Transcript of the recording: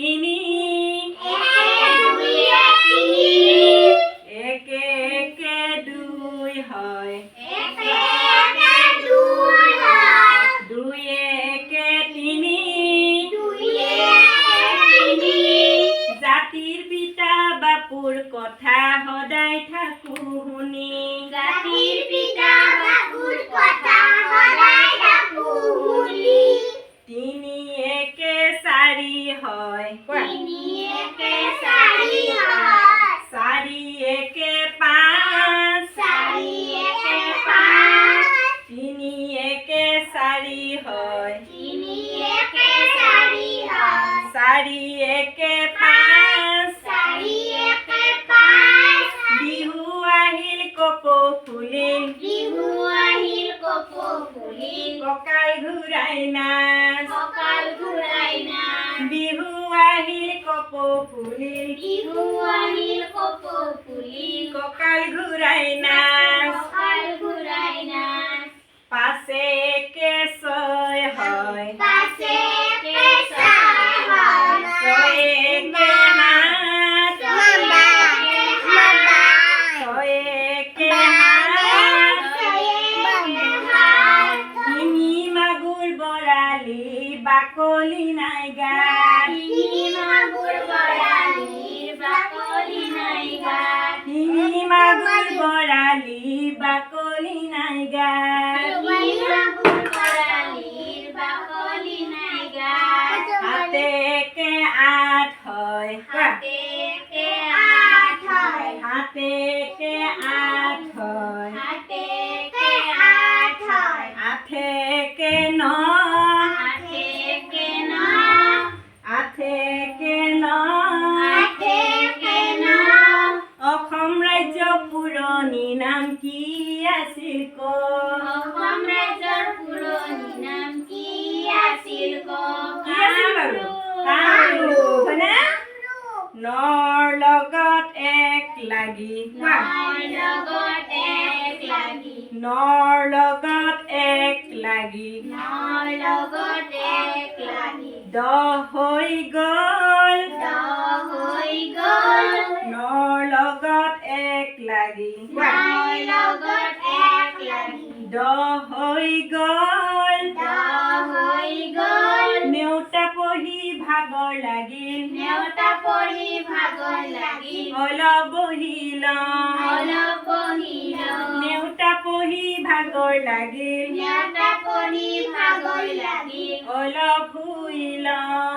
তিনি একে একে দুই হয় দুই একে তিনি জাতিৰ পিতা বাপুৰ কথা সদায় থাকো শুনি জাতিৰ পিতা বাপুৰ কথা সদায় থাকো শুনি তিনি একে চাৰি হয় তিনি একে চাৰি হয় চাৰি একে পাঁচ চাৰি একে পাঁচ তিনি একে চাৰি হয় তিনি একে চাৰি হয় চাৰি একে পাঁচ চাৰি একে পাঁচ বিহু আহিল কপৌ ফুলিল বিহু আহিল কপৌ ফুলিল কঁকাল ঘূৰাই নাচ কঁকাল ঘূৰাই নাচ বিহু আহিল কপৌ ফুলিল বিহু আহিল কপৌ ফুলিল কঁকাল ঘূৰাই নাচ কঁকাল ঘূৰাই নাচ পাঁচে একে ছয় হয় পাঁচে একে ছয় হয় ছয় একে সাত ছয় একে সাত তিনি মাগুৰ বৰালি বাকলি নাই গাত তিনি মাগুৰ বৰালি বাকলি নাই গাত হাতে একে আঠ হয় হাতে একে আঠ হয় আঠে একে ন আঠে একে ন অসম ৰাজ্য পুৰণি নাম কি আছিল ক কি আছিল বাৰু কামৰূপ হয়নে নৰ লগত এক লাগি নৰ লগত এক লাগি দহ হৈ গ'ল নৰ লগত এক লাগি দহ হৈ গ'ল নেওতা পঢ়ি ভাগৰ লাগিল অলপ বহি লওঁ নেওতা পঢ়ি ভাগৰ লাগিল অলপ শুই লওঁ